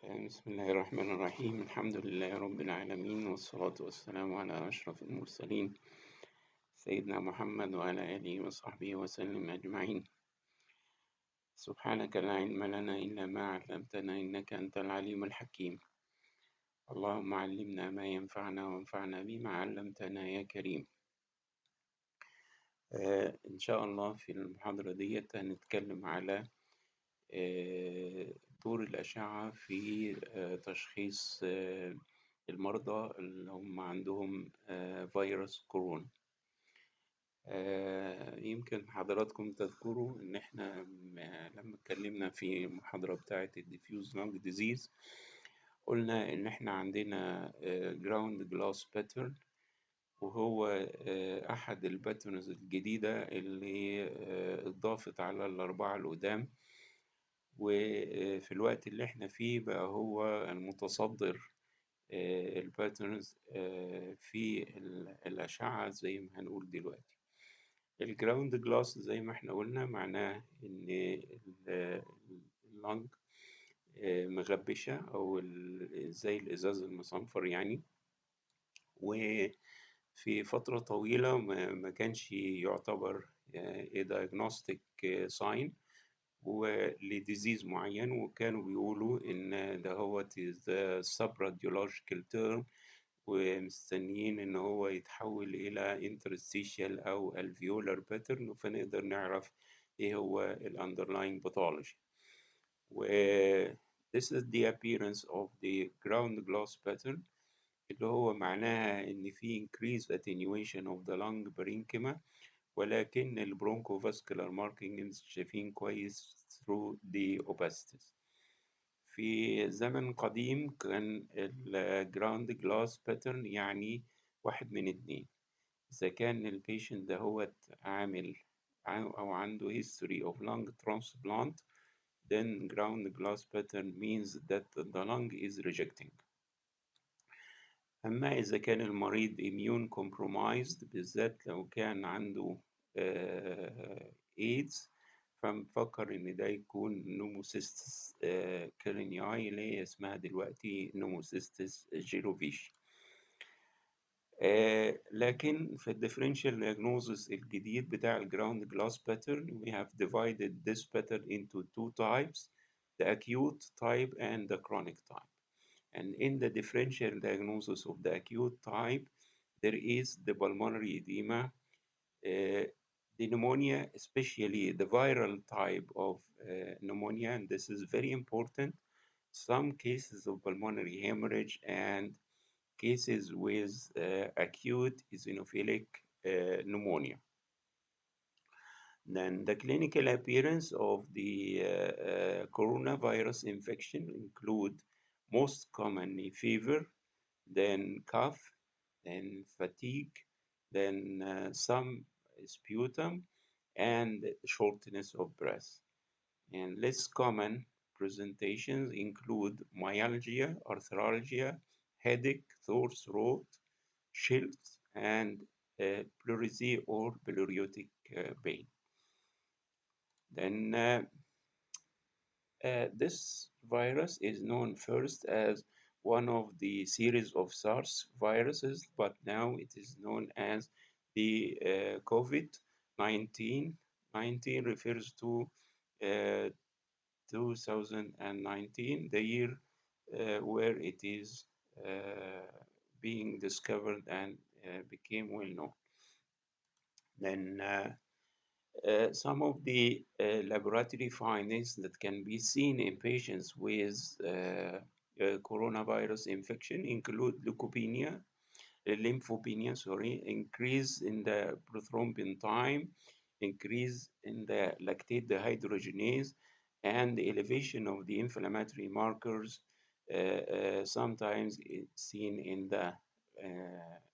بسم الله الرحمن الرحيم. الحمد لله رب العالمين، والصلاة والسلام على أشرف المرسلين سيدنا محمد وعلى آله وصحبه وسلم أجمعين. سبحانك لا علم لنا إلا ما علمتنا إنك أنت العليم الحكيم. اللهم علمنا ما ينفعنا وانفعنا بما علمتنا يا كريم. إن شاء الله في المحاضرة دي هنتكلم على دور الأشعة في تشخيص المرضى اللي هم عندهم فيروس كورونا. يمكن حضراتكم تذكروا إن إحنا لما اتكلمنا في المحاضرة بتاعة الديفيوز لانج ديزيز قلنا إن إحنا عندنا جراوند جلاس باترن، وهو أحد الباترنز الجديدة اللي اتضافت على الأربعة القدام، وفي الوقت اللي احنا فيه بقى هو المتصدر الباترنز في الأشعة زي ما هنقول دلوقتي. الجراوند جلاس زي ما احنا قلنا معناه ان اللنج مغبشة او زي الازاز المصنفر يعني، وفي فترة طويلة ما كانش يعتبر diagnostic sign ولديزيز معين، وكانوا بيقولوا إن ده هو subradiological term، ومستنيين إن هو يتحول إلى interstitial أو alveolar pattern فنقدر نعرف إيه هو ال underlying pathology. و this is the appearance of the ground glass pattern، اللي هو معناها إن في increased attenuation of the lung parenchyma، ولكن البرونكوفاسكولار ماركينجز شايفين كويس through the opacities. في زمن قديم كان الجراوند جلاس باترن يعني واحد من اتنين: إذا كان البيشنت ده هو عامل أو عنده history of lung transplant then ground glass pattern means that the lung is rejecting. أما إذا كان المريض immune compromised، بالذات لو كان عنده إيدز، فمفكر إن ده يكون نوموسيستس كرينياي اللي هي اسمها دلوقتي نوموسيستس جيروفيش. لكن في الديفرنشال diagnosis الجديد بتاع الجراوند جلاس باترن we have divided this pattern into two types: the acute type and the chronic type. And in the differential diagnosis of the acute type, there is the pulmonary edema, the pneumonia, especially the viral type of pneumonia, and this is very important. Some cases of pulmonary hemorrhage and cases with acute eosinophilic pneumonia. Then the clinical appearance of the coronavirus infection include most commonly fever, then cough, then fatigue, then some sputum, and shortness of breath. And less common presentations include myalgia, arthralgia, headache, sore throat, chills, and pleurisy or pleuritic pain. Then this virus is known first as one of the series of SARS viruses, but now it is known as the COVID-19. 19 refers to 2019, the year where it is being discovered and became well known. Then some of the laboratory findings that can be seen in patients with coronavirus infection include leukopenia, lymphopenia, increase in the prothrombin time, increase in the lactate dehydrogenase, and the elevation of the inflammatory markers, sometimes seen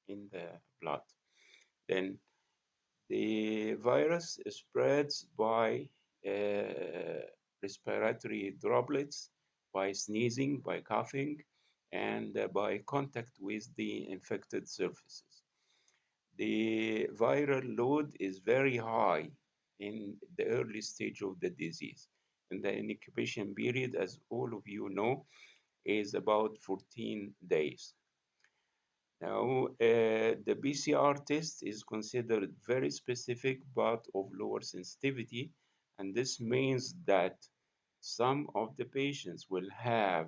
in the blood. Then the virus spreads by respiratory droplets, by sneezing, by coughing, and by contact with the infected surfaces. The viral load is very high in the early stage of the disease. In the incubation period, as all of you know, is about 14 days. Now, the PCR test is considered very specific but of lower sensitivity, and this means that some of the patients will have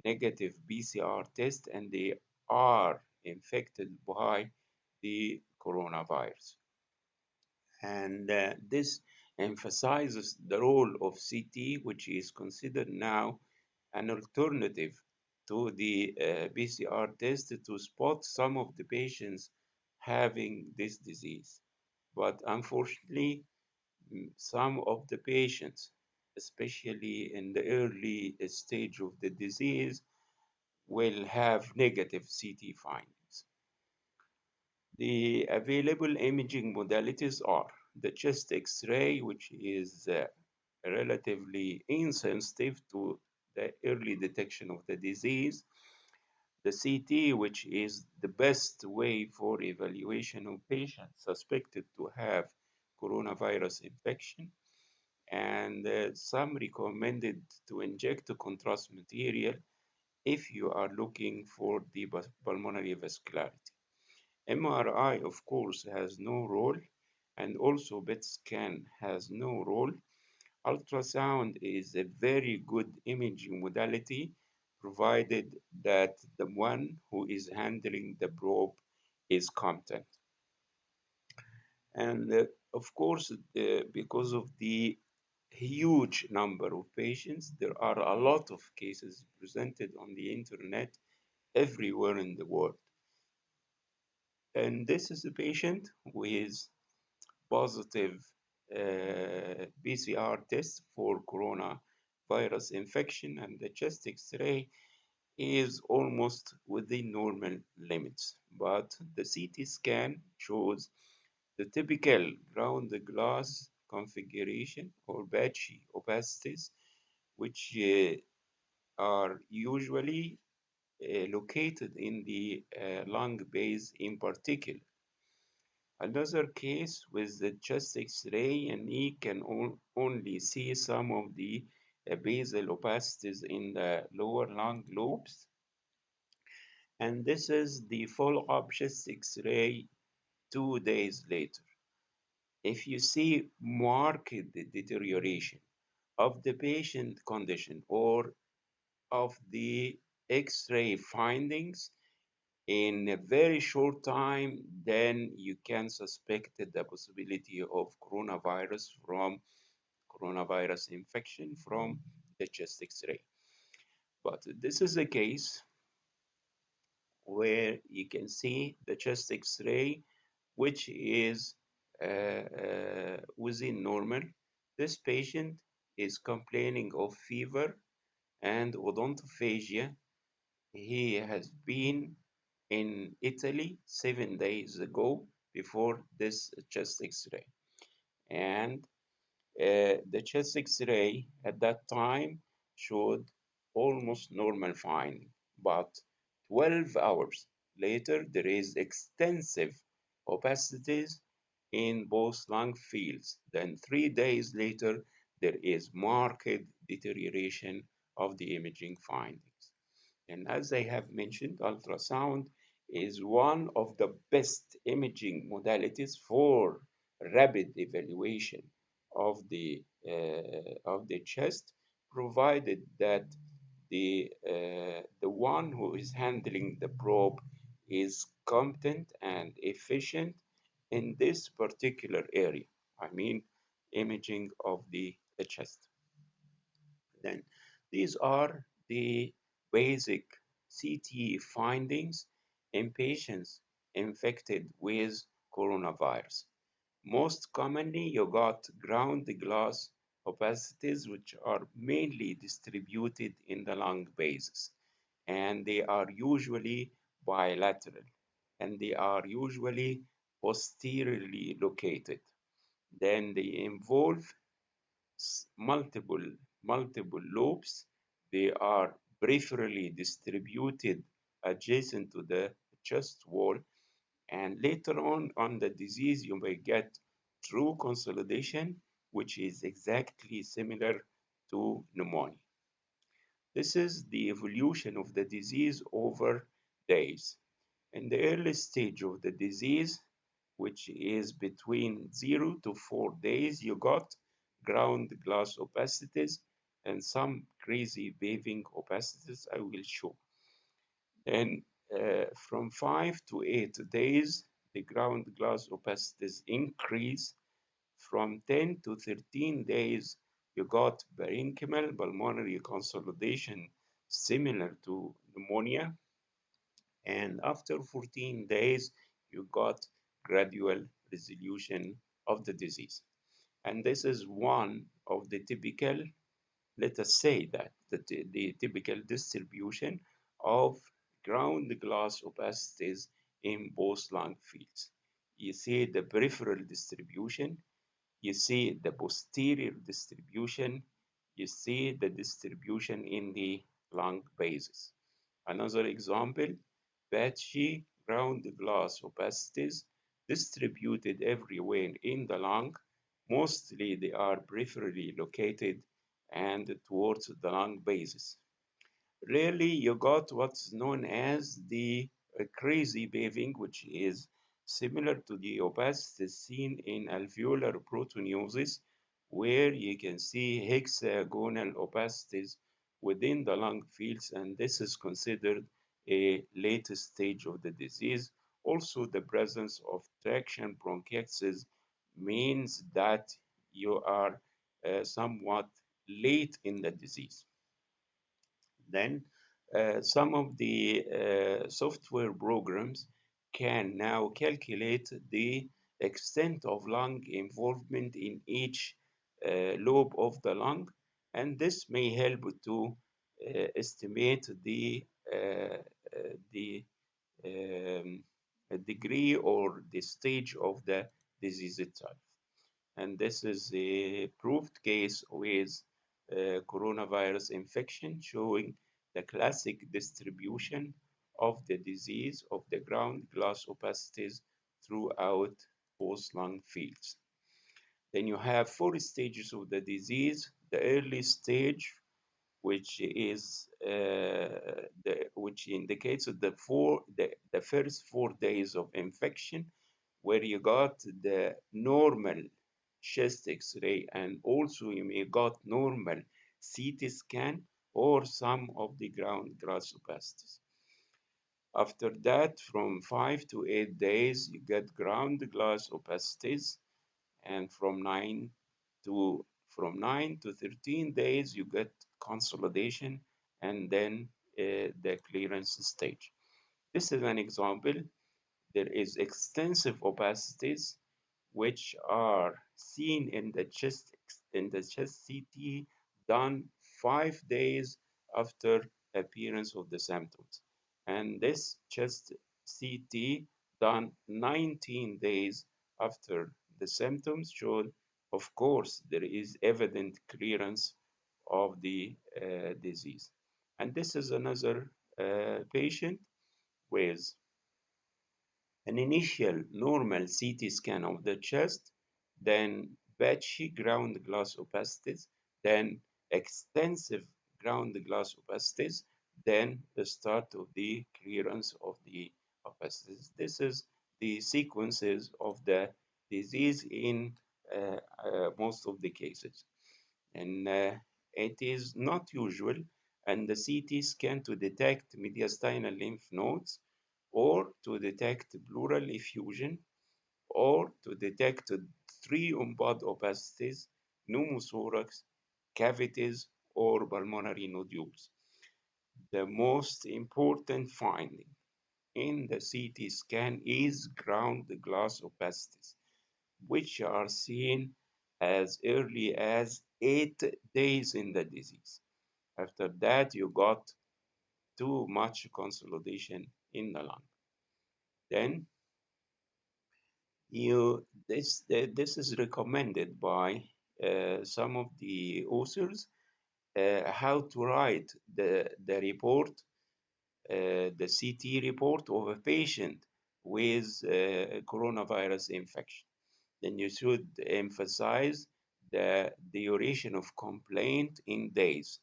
negative PCR test and they are infected by the coronavirus. And this emphasizes the role of CT, which is considered now an alternative to the PCR test to spot some of the patients having this disease. But unfortunately, some of the patients, especially in the early stage of the disease, will have negative CT findings. The available imaging modalities are the chest X-ray, which is relatively insensitive to the early detection of the disease, the CT, which is the best way for evaluation of patients suspected to have coronavirus infection, and some recommended to inject contrast material if you are looking for the pulmonary vascularity. MRI, of course, has no role, and also PET scan has no role. Ultrasound is a very good imaging modality, provided that the one who is handling the probe is competent. And of course, because of the huge number of patients, there are a lot of cases presented on the internet everywhere in the world. And this is a patient with positive PCR test for coronavirus infection, and the chest X-ray is almost within normal limits. But the CT scan shows the typical ground glass configuration or patchy opacities, which are usually located in the lung base in particular. Another case with the chest X-ray, and he can only see some of the basal opacities in the lower lung lobes. And this is the follow-up chest X-ray 2 days later. If you see marked deterioration of the patient condition or of the X-ray findings in a very short time, then you can suspect the possibility of coronavirus infection from the chest X-ray. But this is a case where you can see the chest X-ray, which is within normal. This patient is complaining of fever and odontophagia. He has been in Italy 7 days ago before this chest X-ray. And the chest X-ray at that time showed almost normal finding, but 12 hours later, there is extensive opacities in both lung fields. Then 3 days later, there is marked deterioration of the imaging findings. And as I have mentioned, ultrasound is one of the best imaging modalities for rapid evaluation of the chest, provided that the one who is handling the probe is competent and efficient in this particular area. I mean, imaging of the chest. Then these are the basic CT findings in patients infected with coronavirus. Most commonly, you got ground glass opacities, which are mainly distributed in the lung bases, and they are usually bilateral, and they are usually posteriorly located. Then they involve multiple multiple lobes. They are peripherally distributed adjacent to the chest wall, and later on the disease you may get true consolidation, which is exactly similar to pneumonia. This is the evolution of the disease over days. In the early stage of the disease, which is between 0 to 4 days, you got ground glass opacities and some crazy waving opacities I will show. Then from 5 to 8 days, the ground glass opacities increase. From 10 to 13 days, you got parenchymal pulmonary consolidation similar to pneumonia. And after 14 days, you got gradual resolution of the disease. And this is one of the typical, let us say that the typical distribution of ground glass opacities in both lung fields. You see the peripheral distribution, you see the posterior distribution, you see the distribution in the lung bases. Another example, patchy ground glass opacities distributed everywhere in the lung. Mostly they are peripherally located and towards the lung bases. Rarely you got what's known as the crazy paving, which is similar to the opacity seen in alveolar proteinosis, where you can see hexagonal opacities within the lung fields, and this is considered a late stage of the disease. Also, the presence of traction bronchiectasis means that you are somewhat late in the disease. Then some of the software programs can now calculate the extent of lung involvement in each lobe of the lung, and this may help to estimate the um, degree or the stage of the disease itself. And this is a proved case with coronavirus infection showing the classic distribution of the disease of the ground glass opacities throughout both lung fields. Then you have four stages of the disease. The early stage, which indicates the first 4 days of infection, where you got the normal chest X-ray, and also you may got normal CT scan or some of the ground glass opacities. After that, from 5 to 8 days, you get ground glass opacities, and from 9 to 13 days, you get consolidation, and then the clearance stage. This is an example. There is extensive opacities which are seen in the chest CT done 5 days after appearance of the symptoms, and this chest CT done 19 days after the symptoms showed, of course, there is evident clearance of the disease. And this is another patient with an initial normal CT scan of the chest, then patchy ground glass opacities, then extensive ground glass opacities, then the start of the clearance of the opacities. This is the sequences of the disease in most of the cases. And it is not usual, and the CT scan to detect mediastinal lymph nodes or to detect pleural effusion or to detect three umbud opacities, pneumothorax, cavities, or pulmonary nodules. The most important finding in the CT scan is ground glass opacities, which are seen as early as 8 days in the disease. After that, you got too much consolidation in the lung. Then this is recommended by some of the authors how to write the report, the CT report of a patient with coronavirus infection. Then you should emphasize the duration of complaint in days.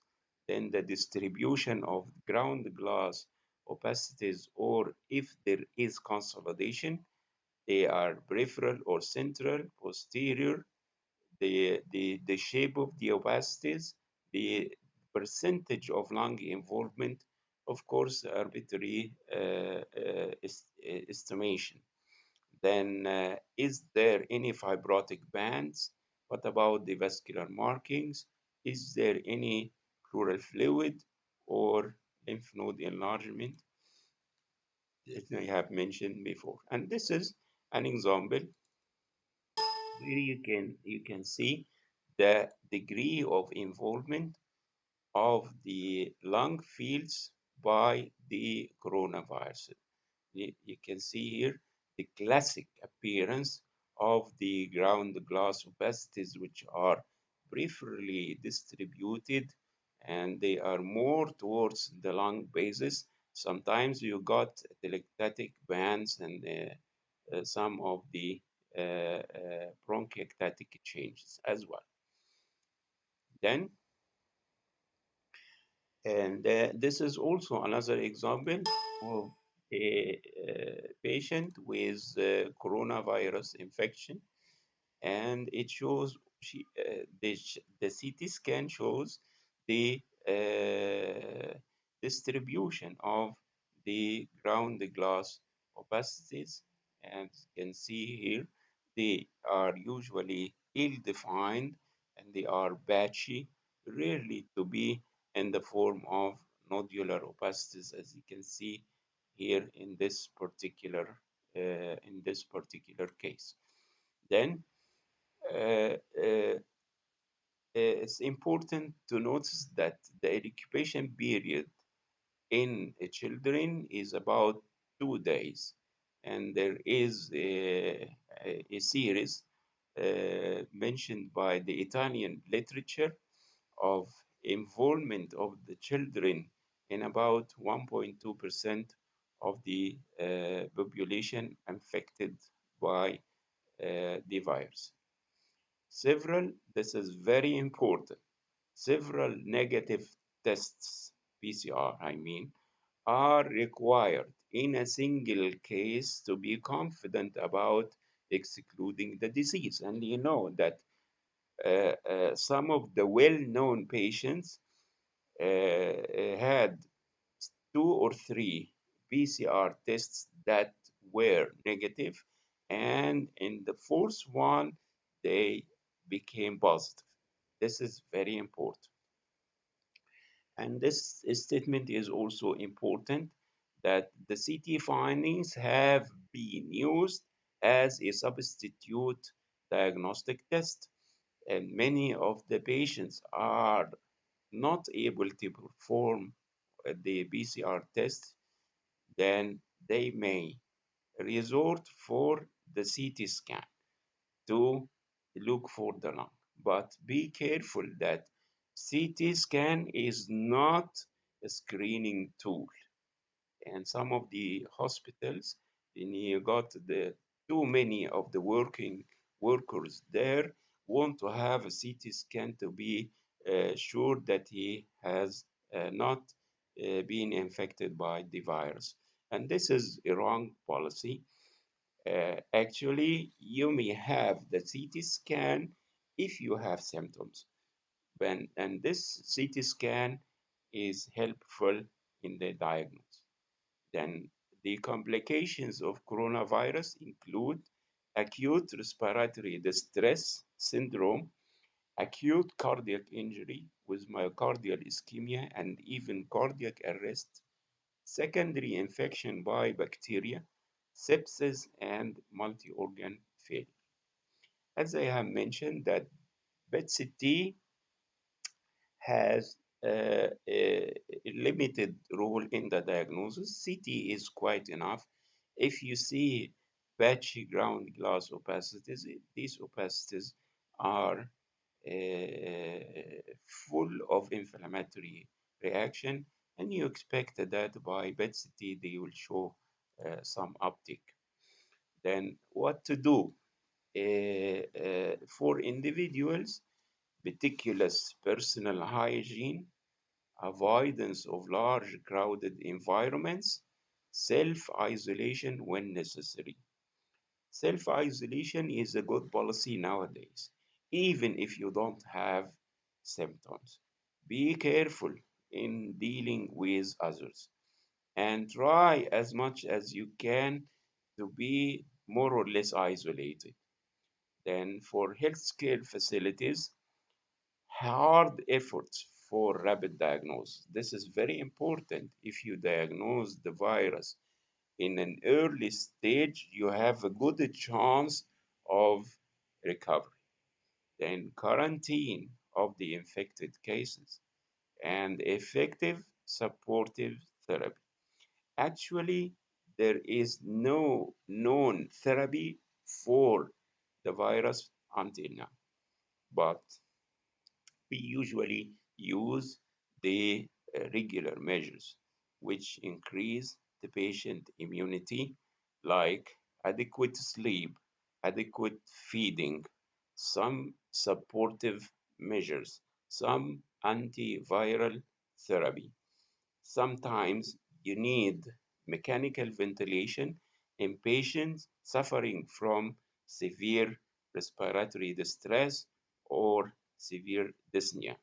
then the distribution of ground glass opacities, or if there is consolidation, they are peripheral or central, posterior, the shape of the opacities, the percentage of lung involvement, of course, arbitrary estimation. Then, is there any fibrotic bands? What about the vascular markings? Is there any pleural fluid or lymph node enlargement that I have mentioned before? And this is an example where you can see the degree of involvement of the lung fields by the coronavirus. You can see here the classic appearance of the ground glass opacities, which are peripherally distributed and they are more towards the lung basis. Sometimes you got telectatic bands and some of the bronchiectatic changes as well. Then, and this is also another example of a patient with coronavirus infection, and it shows the CT scan shows the distribution of the ground glass opacities, and you can see here they are usually ill-defined and they are patchy, rarely to be in the form of nodular opacities, as you can see here in this particular case. Then it's important to notice that the incubation period in children is about 2 days, and there is a series mentioned by the Italian literature of involvement of the children in about 1.2% of the population affected by the virus. This is very important, several negative tests, PCR, I mean, are required in a single case to be confident about excluding the disease. And you know that some of the well-known patients had 2 or 3 PCR tests that were negative, and in the fourth one, they became positive. This is very important. And this statement is also important that the CT findings have been used as a substitute diagnostic test, and many of the patients are not able to perform the PCR test, then they may resort for the CT scan to look for the lung. But be careful that CT scan is not a screening tool. And some of the hospitals, you got too many of the workers there want to have a CT scan to be sure that he has not been infected by the virus. And this is a wrong policy. Actually, you may have the CT scan if you have symptoms. And this CT scan is helpful in the diagnosis. Then the complications of coronavirus include acute respiratory distress syndrome, acute cardiac injury with myocardial ischemia and even cardiac arrest, secondary infection by bacteria, sepsis, and multi-organ failure. As I have mentioned, that PET-CT has a limited role in the diagnosis. CT is quite enough. If you see patchy ground glass opacities, these opacities are full of inflammatory reaction, and you expect that by PET-CT they will show some uptick. Then what to do? For individuals, meticulous personal hygiene, avoidance of large crowded environments, self-isolation when necessary. Self-isolation is a good policy nowadays, even if you don't have symptoms. Be careful in dealing with others and try as much as you can to be more or less isolated. Then, for healthcare facilities, hard efforts for rapid diagnosis. This is very important. If you diagnose the virus in an early stage, you have a good chance of recovery. Then, quarantine of the infected cases and effective supportive therapy. Actually, there is no known therapy for the virus until now, but we usually use the regular measures which increase the patient immunity, like adequate sleep, adequate feeding, some supportive measures, some antiviral therapy. Sometimes you need mechanical ventilation in patients suffering from severe respiratory distress or severe dyspnea.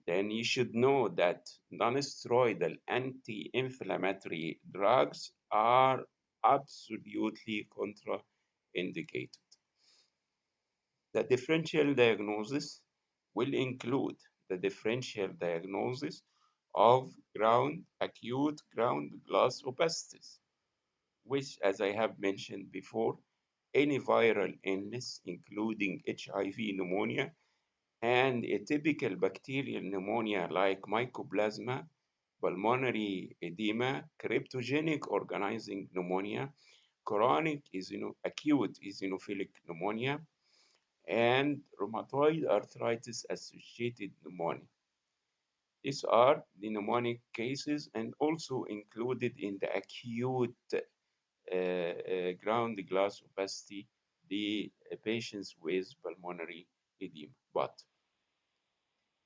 Then you should know that non-steroidal anti-inflammatory drugs are absolutely contraindicated. The differential diagnosis will include the differential diagnosis of acute ground glass opacities, which, as I have mentioned before, any viral illness, including HIV pneumonia, and a typical bacterial pneumonia like mycoplasma, pulmonary edema, cryptogenic organizing pneumonia, acute eosinophilic pneumonia, and rheumatoid arthritis associated pneumonia. These are the pneumonic cases and also included in the acute ground glass opacity, the patients with pulmonary edema. But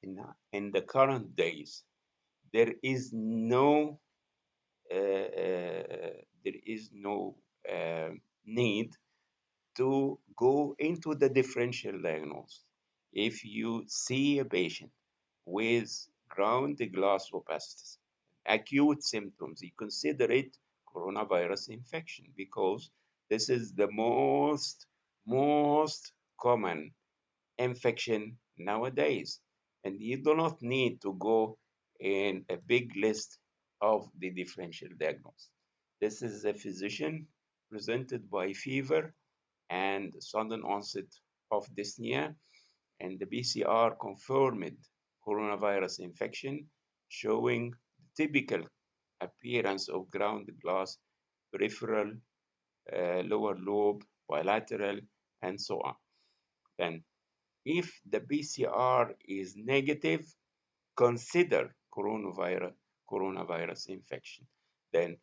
in the current days, there is no there is no need to go into the differential diagnosis. If you see a patient with ground glass opacities, acute symptoms, you consider it coronavirus infection because this is the most common infection nowadays. And you do not need to go in a big list of the differential diagnosis. This is a physician presented by fever and sudden onset of dyspnea, and the PCR confirmed coronavirus infection, showing the typical appearance of ground glass, peripheral, lower lobe, bilateral, and so on. Then, if the PCR is negative, consider coronavirus infection. Then,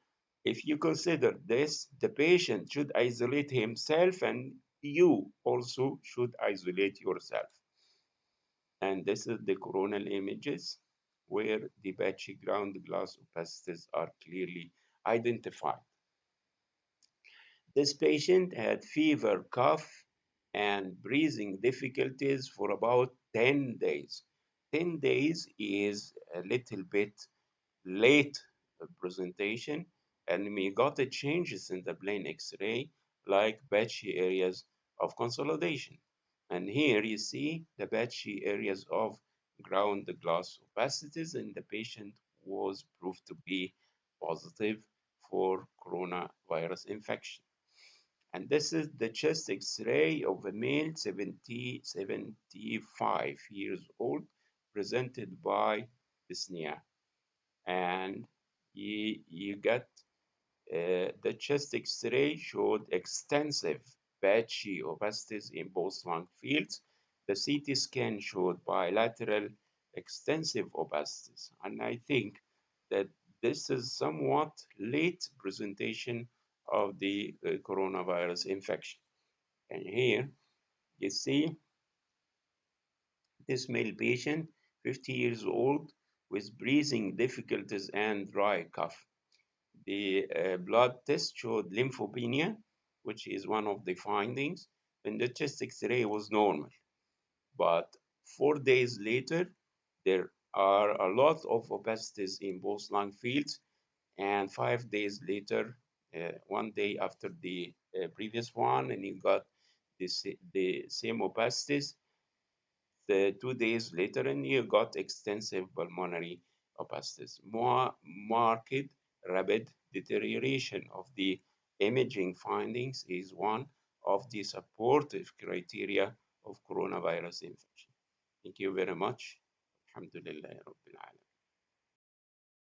if you consider this, the patient should isolate himself and you also should isolate yourself. And this is the coronal images where the patchy ground glass opacities are clearly identified. This patient had fever, cough, and breathing difficulties for about 10 days. 10 days is a little bit late presentation, and we got the changes in the plain X-ray like patchy areas of consolidation. And here you see the patchy areas of ground glass opacities, and the patient was proved to be positive for coronavirus infection. And this is the chest X-ray of a male 75 years old presented by dyspnea. And you get the chest X-ray showed extensive patchy opacities in both lung fields. The CT scan showed bilateral extensive opacities. And I think that this is somewhat late presentation of the coronavirus infection. And here you see this male patient, 50 years old, with breathing difficulties and dry cough. The blood test showed lymphopenia, which is one of the findings, and the chest X-ray was normal. But 4 days later, there are a lot of opacities in both lung fields, and 5 days later, one day after the previous one, and you got the same opacities. The 2 days later, and you got extensive pulmonary opacities. More marked rapid deterioration of the imaging findings is one of the supportive criteria of coronavirus infection. Thank you very much. Alhamdulillah Rabbil Alamin.